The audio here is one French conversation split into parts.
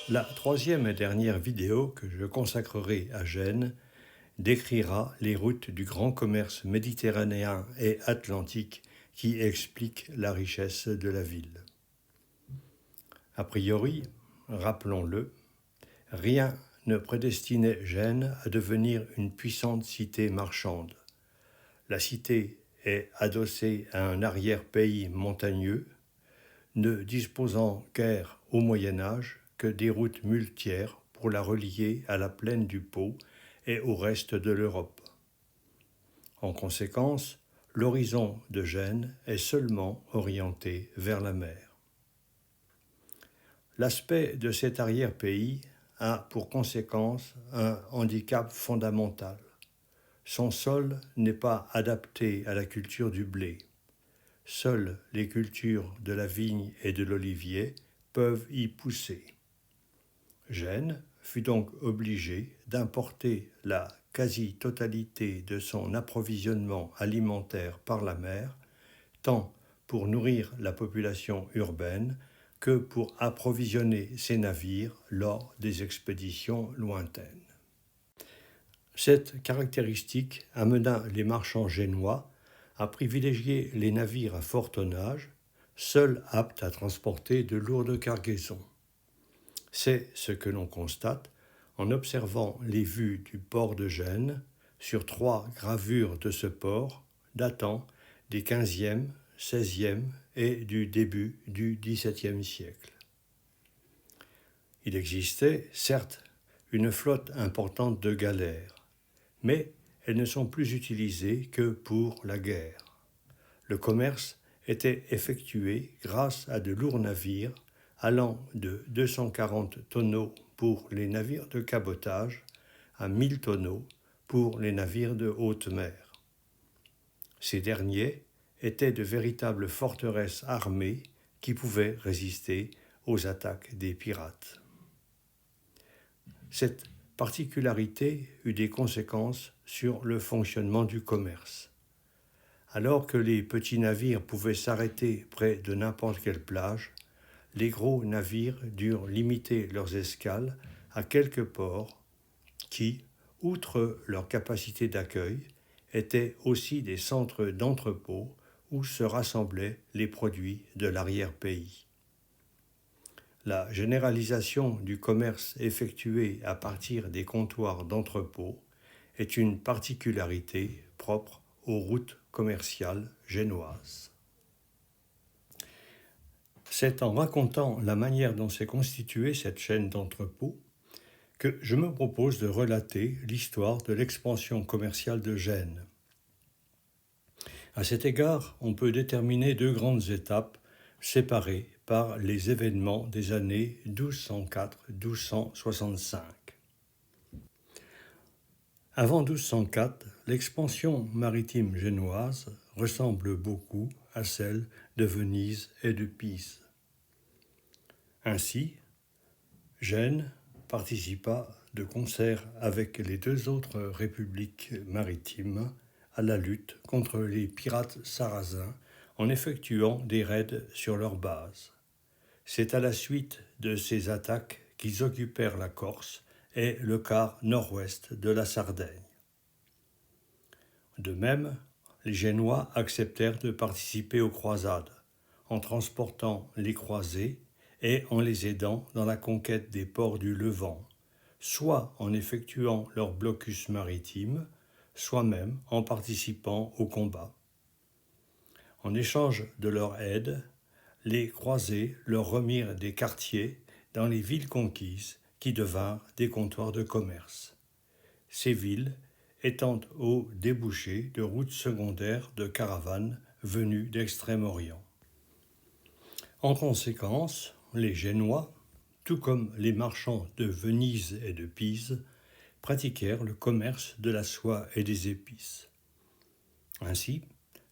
La troisième et dernière vidéo que je consacrerai à Gênes décrira les routes du grand commerce méditerranéen et atlantique qui expliquent la richesse de la ville. A priori, rappelons-le, rien ne prédestinait Gênes à devenir une puissante cité marchande. La cité est adossée à un arrière-pays montagneux, ne disposant guère au Moyen-Âge que des routes muletières pour la relier à la plaine du Pô et au reste de l'Europe. En conséquence, l'horizon de Gênes est seulement orienté vers la mer. L'aspect de cet arrière-pays a pour conséquence un handicap fondamental. Son sol n'est pas adapté à la culture du blé. Seules les cultures de la vigne et de l'olivier peuvent y pousser. Gênes fut donc obligé d'importer la quasi-totalité de son approvisionnement alimentaire par la mer, tant pour nourrir la population urbaine que pour approvisionner ses navires lors des expéditions lointaines. Cette caractéristique amena les marchands génois à privilégier les navires à fort tonnage, seuls aptes à transporter de lourdes cargaisons. C'est ce que l'on constate en observant les vues du port de Gênes sur 3 gravures de ce port datant des XVe, XVIe et du début du XVIIe siècle. Il existait, certes, une flotte importante de galères, mais elles ne sont plus utilisées que pour la guerre. Le commerce était effectué grâce à de lourds navires allant de 240 tonneaux pour les navires de cabotage à 1000 tonneaux pour les navires de haute mer. Ces derniers étaient de véritables forteresses armées qui pouvaient résister aux attaques des pirates. Cette particularité eut des conséquences sur le fonctionnement du commerce. Alors que les petits navires pouvaient s'arrêter près de n'importe quelle plage, les gros navires durent limiter leurs escales à quelques ports qui, outre leur capacité d'accueil, étaient aussi des centres d'entrepôt où se rassemblaient les produits de l'arrière-pays. La généralisation du commerce effectué à partir des comptoirs d'entrepôt est une particularité propre aux routes commerciales génoises. C'est en racontant la manière dont s'est constituée cette chaîne d'entrepôts que je me propose de relater l'histoire de l'expansion commerciale de Gênes. À cet égard, on peut déterminer 2 grandes étapes séparées par les événements des années 1204-1265. Avant 1204, l'expansion maritime génoise ressemble beaucoup à celle de Venise et de Pise. Ainsi, Gênes participa de concert avec les 2 autres républiques maritimes à la lutte contre les pirates sarrasins en effectuant des raids sur leurs bases. C'est à la suite de ces attaques qu'ils occupèrent la Corse et le quart nord-ouest de la Sardaigne. De même, les Génois acceptèrent de participer aux croisades, en transportant les croisés et en les aidant dans la conquête des ports du Levant, soit en effectuant leur blocus maritime, soit même en participant au combat. En échange de leur aide, les croisés leur remirent des quartiers dans les villes conquises qui devinrent des comptoirs de commerce. Ces villes étant au débouché de routes secondaires de caravanes venues d'Extrême-Orient. En conséquence, les Génois, tout comme les marchands de Venise et de Pise, pratiquèrent le commerce de la soie et des épices. Ainsi,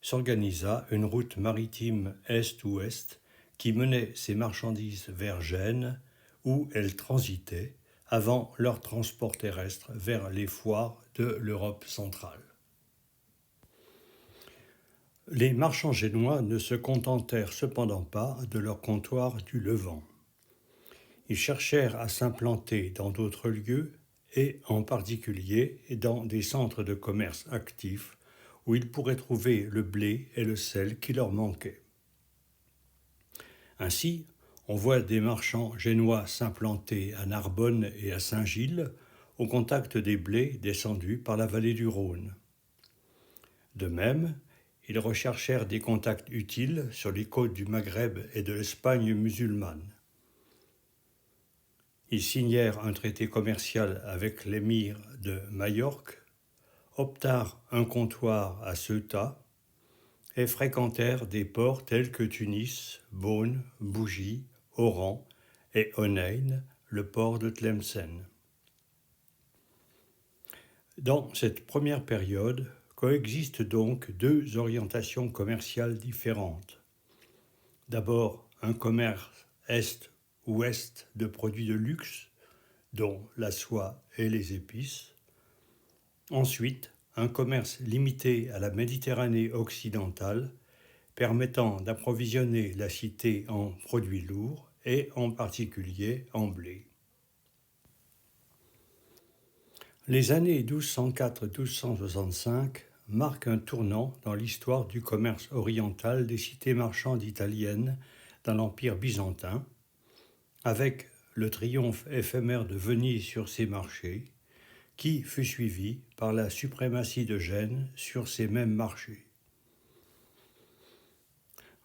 s'organisa une route maritime est-ouest qui menait ces marchandises vers Gênes, où elles transitaient avant leur transport terrestre vers les foires de l'Europe centrale. Les marchands génois ne se contentèrent cependant pas de leur comptoir du Levant. Ils cherchèrent à s'implanter dans d'autres lieux et en particulier dans des centres de commerce actifs où ils pourraient trouver le blé et le sel qui leur manquaient. Ainsi, on voit des marchands génois s'implanter à Narbonne et à Saint-Gilles au contact des blés descendus par la vallée du Rhône. De même, ils recherchèrent des contacts utiles sur les côtes du Maghreb et de l'Espagne musulmane. Ils signèrent un traité commercial avec l'émir de Majorque, obtinrent un comptoir à Ceuta et fréquentèrent des ports tels que Tunis, Beaune, Bougie, Oran et Onein, le port de Tlemcen. Dans cette première période, coexistent donc deux orientations commerciales différentes. D'abord, un commerce est-ouest de produits de luxe, dont la soie et les épices. Ensuite, un commerce limité à la Méditerranée occidentale, permettant d'approvisionner la cité en produits lourds et en particulier en blé. Les années 1204-1265 marquent un tournant dans l'histoire du commerce oriental des cités marchandes italiennes dans l'Empire byzantin, avec le triomphe éphémère de Venise sur ces marchés, qui fut suivi par la suprématie de Gênes sur ces mêmes marchés.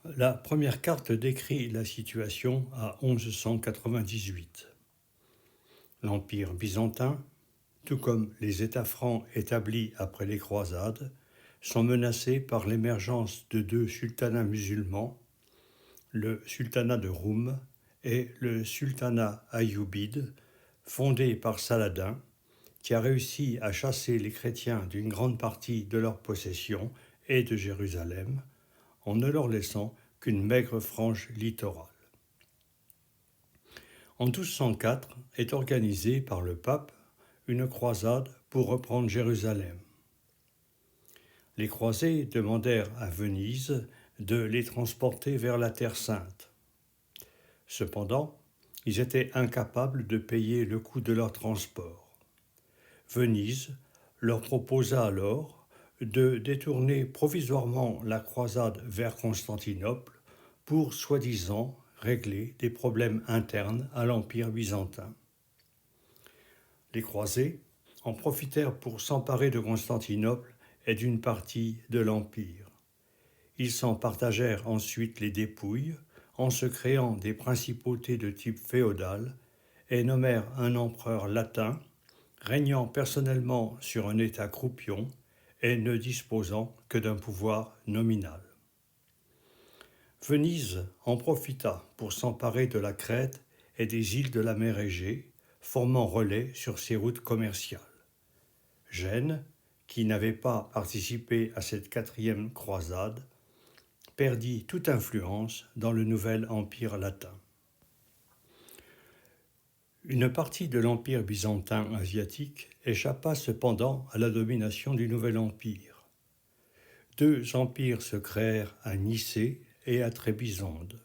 La première carte décrit la situation à 1198. L'Empire byzantin, tout comme les États francs établis après les croisades, sont menacés par l'émergence de deux sultanats musulmans, le sultanat de Roum et le sultanat ayyubide, fondé par Saladin, qui a réussi à chasser les chrétiens d'une grande partie de leurs possessions et de Jérusalem, en ne leur laissant qu'une maigre frange littorale. En 1204 est organisée par le pape une croisade pour reprendre Jérusalem. Les croisés demandèrent à Venise de les transporter vers la Terre Sainte. Cependant, ils étaient incapables de payer le coût de leur transport. Venise leur proposa alors de détourner provisoirement la croisade vers Constantinople pour, soi-disant, régler des problèmes internes à l'Empire byzantin. Les croisés en profitèrent pour s'emparer de Constantinople et d'une partie de l'Empire. Ils s'en partagèrent ensuite les dépouilles en se créant des principautés de type féodal et nommèrent un empereur latin, régnant personnellement sur un État croupion et ne disposant que d'un pouvoir nominal. Venise en profita pour s'emparer de la Crète et des îles de la mer Égée, formant relais sur ses routes commerciales. Gênes, qui n'avait pas participé à cette quatrième croisade, perdit toute influence dans le nouvel empire latin. Une partie de l'empire byzantin asiatique échappa cependant à la domination du nouvel empire. Deux empires se créèrent à Nicée et à Trébizonde.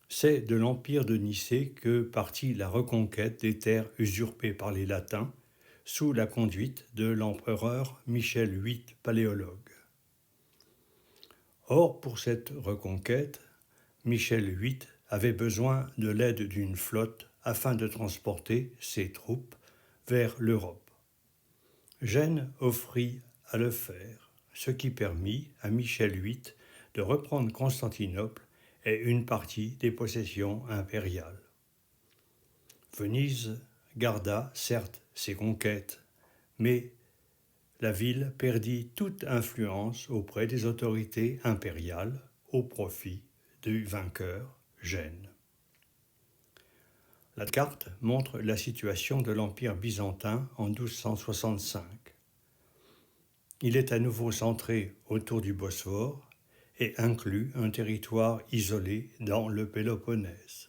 C'est de l'empire de Nicée que partit la reconquête des terres usurpées par les Latins sous la conduite de l'empereur Michel VIII Paléologue. Or, pour cette reconquête, Michel VIII avait besoin de l'aide d'une flotte afin de transporter ses troupes vers l'Europe. Gênes offrit à le faire, ce qui permit à Michel VIII de reprendre Constantinople et une partie des possessions impériales. Venise garda certes ses conquêtes, mais la ville perdit toute influence auprès des autorités impériales au profit du vainqueur Gênes. La carte montre la situation de l'Empire byzantin en 1265. Il est à nouveau centré autour du Bosphore et inclut un territoire isolé dans le Péloponnèse.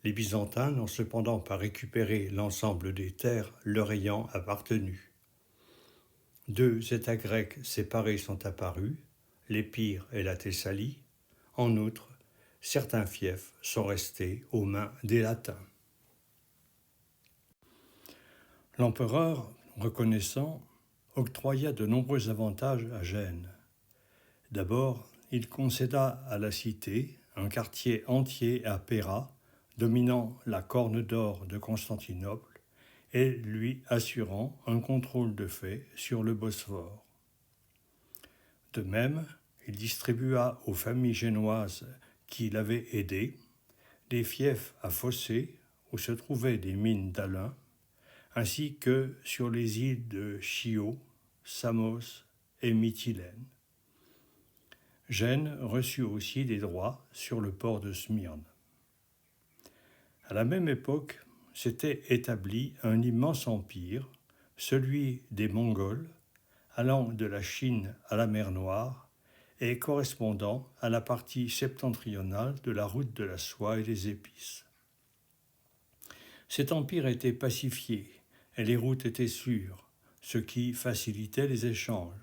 Les Byzantins n'ont cependant pas récupéré l'ensemble des terres leur ayant appartenu. Deux États grecs séparés sont apparus, l'Épire et la Thessalie. En outre, certains fiefs sont restés aux mains des Latins. L'empereur, reconnaissant, octroya de nombreux avantages à Gênes. D'abord, il concéda à la cité un quartier entier à Péra, dominant la Corne d'Or de Constantinople, et lui assurant un contrôle de fait sur le Bosphore. De même, il distribua aux familles génoises qui l'avaient aidé des fiefs à Phocée, où se trouvaient des mines d'Alun, ainsi que sur les îles de Chio, Samos et Mytilène. Gênes reçut aussi des droits sur le port de Smyrne. À la même époque, s'était établi un immense empire, celui des Mongols, allant de la Chine à la mer Noire et correspondant à la partie septentrionale de la route de la soie et des épices. Cet empire était pacifié et les routes étaient sûres, ce qui facilitait les échanges.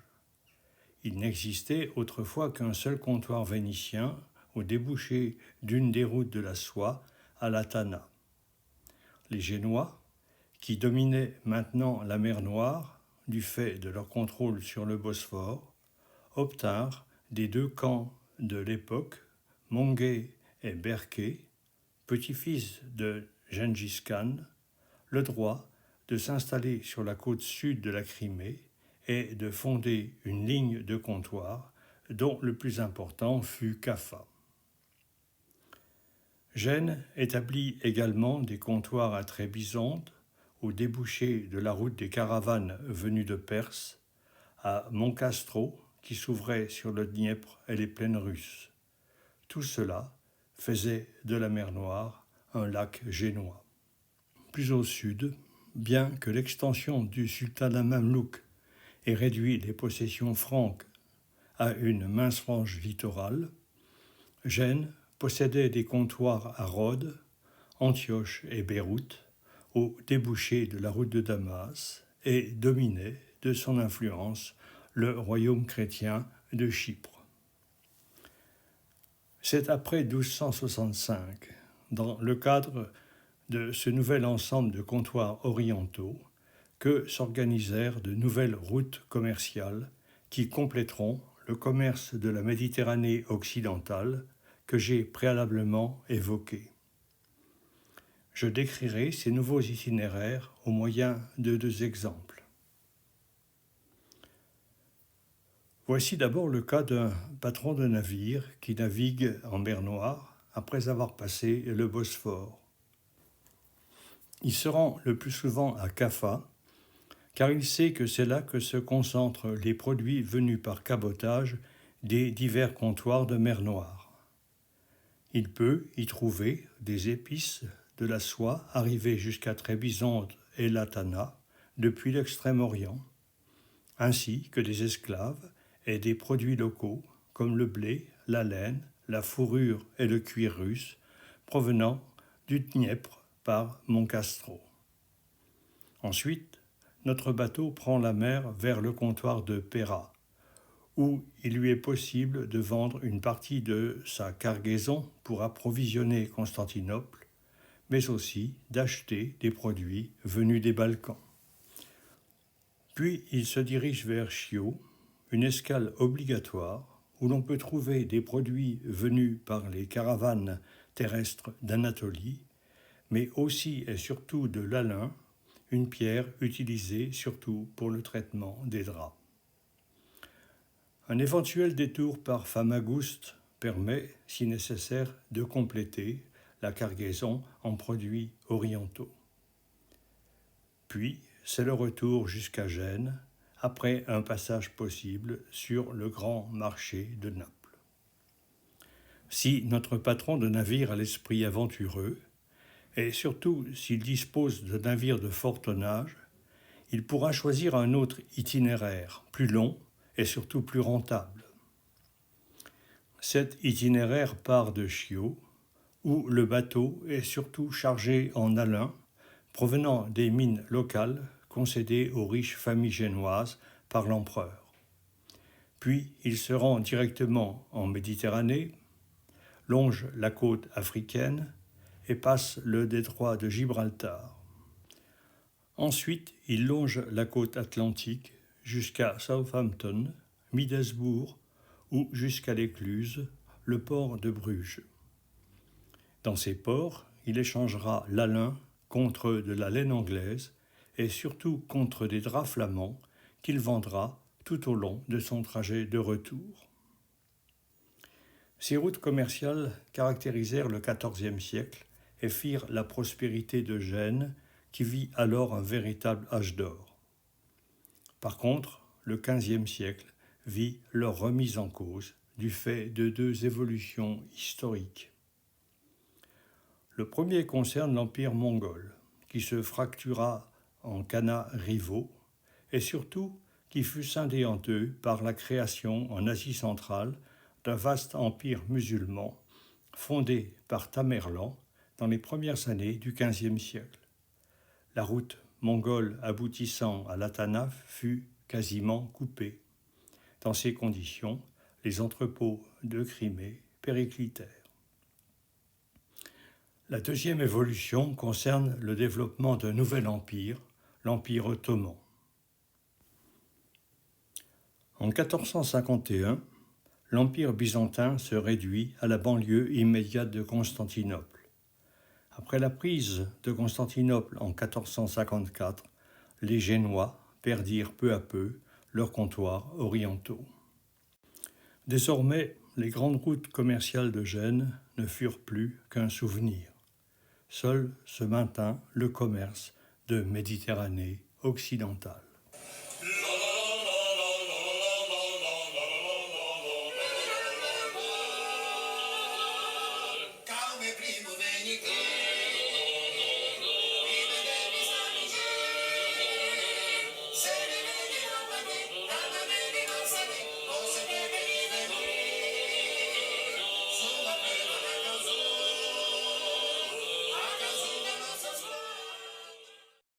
Il n'existait autrefois qu'un seul comptoir vénitien au débouché d'une des routes de la soie à la Tana. Les Génois, qui dominaient maintenant la mer Noire du fait de leur contrôle sur le Bosphore, obtinrent des deux camps de l'époque, Mongé et Berké, petit-fils de Gengis Khan, le droit de s'installer sur la côte sud de la Crimée et de fonder une ligne de comptoirs dont le plus important fut Kaffa. Gênes établit également des comptoirs à Trébizonde, au débouché de la route des caravanes venues de Perse, à Moncastro, qui s'ouvrait sur le Dniepr et les plaines russes. Tout cela faisait de la mer Noire un lac génois. Plus au sud, bien que l'extension du sultanat mamelouk ait réduit les possessions franques à une mince frange littorale, Gênes possédait des comptoirs à Rhodes, Antioche et Beyrouth, au débouché de la route de Damas, et dominait de son influence le royaume chrétien de Chypre. C'est après 1265, dans le cadre de ce nouvel ensemble de comptoirs orientaux, que s'organisèrent de nouvelles routes commerciales qui compléteront le commerce de la Méditerranée occidentale que j'ai préalablement évoqué. Je décrirai ces nouveaux itinéraires au moyen de deux exemples. Voici d'abord le cas d'un patron de navire qui navigue en mer Noire après avoir passé le Bosphore. Il se rend le plus souvent à Kaffa, car il sait que c'est là que se concentrent les produits venus par cabotage des divers comptoirs de mer Noire. Il peut y trouver des épices, de la soie arrivée jusqu'à Trébizonde et Latana depuis l'Extrême-Orient, ainsi que des esclaves et des produits locaux comme le blé, la laine, la fourrure et le cuir russe provenant du Dniepr par Moncastro. Ensuite, notre bateau prend la mer vers le comptoir de Péra, où il lui est possible de vendre une partie de sa cargaison pour approvisionner Constantinople, mais aussi d'acheter des produits venus des Balkans. Puis il se dirige vers Chio, une escale obligatoire où l'on peut trouver des produits venus par les caravanes terrestres d'Anatolie, mais aussi et surtout de l'alun, une pierre utilisée surtout pour le traitement des draps. Un éventuel détour par Famagouste permet, si nécessaire, de compléter la cargaison en produits orientaux. Puis, c'est le retour jusqu'à Gênes, après un passage possible sur le grand marché de Naples. Si notre patron de navire a l'esprit aventureux, et surtout s'il dispose de navires de fort tonnage, il pourra choisir un autre itinéraire, plus long et surtout plus rentable. Cet itinéraire part de Chio, où le bateau est surtout chargé en alun, provenant des mines locales concédées aux riches familles génoises par l'empereur. Puis il se rend directement en Méditerranée, longe la côte africaine et passe le détroit de Gibraltar. Ensuite, il longe la côte atlantique jusqu'à Southampton, Middlesbrough ou jusqu'à l'Écluse, le port de Bruges. Dans ces ports, il échangera la lin contre de la laine anglaise et surtout contre des draps flamands qu'il vendra tout au long de son trajet de retour. Ces routes commerciales caractérisèrent le XIVe siècle et firent la prospérité de Gênes, qui vit alors un véritable âge d'or. Par contre, le XVe siècle vit leur remise en cause du fait de deux évolutions historiques. Le premier concerne l'empire mongol, qui se fractura en khanats rivaux, et surtout qui fut scindé en deux par la création en Asie centrale d'un vaste empire musulman fondé par Tamerlan dans les premières années du XVe siècle. La route mongole aboutissant à la Tanaf fut quasiment coupée. Dans ces conditions, les entrepôts de Crimée périclitèrent. La deuxième évolution concerne le développement d'un nouvel empire, l'Empire ottoman. En 1451, l'Empire byzantin se réduit à la banlieue immédiate de Constantinople. Après la prise de Constantinople en 1454, les Génois perdirent peu à peu leurs comptoirs orientaux. Désormais, les grandes routes commerciales de Gênes ne furent plus qu'un souvenir. Seul se maintint le commerce de Méditerranée occidentale.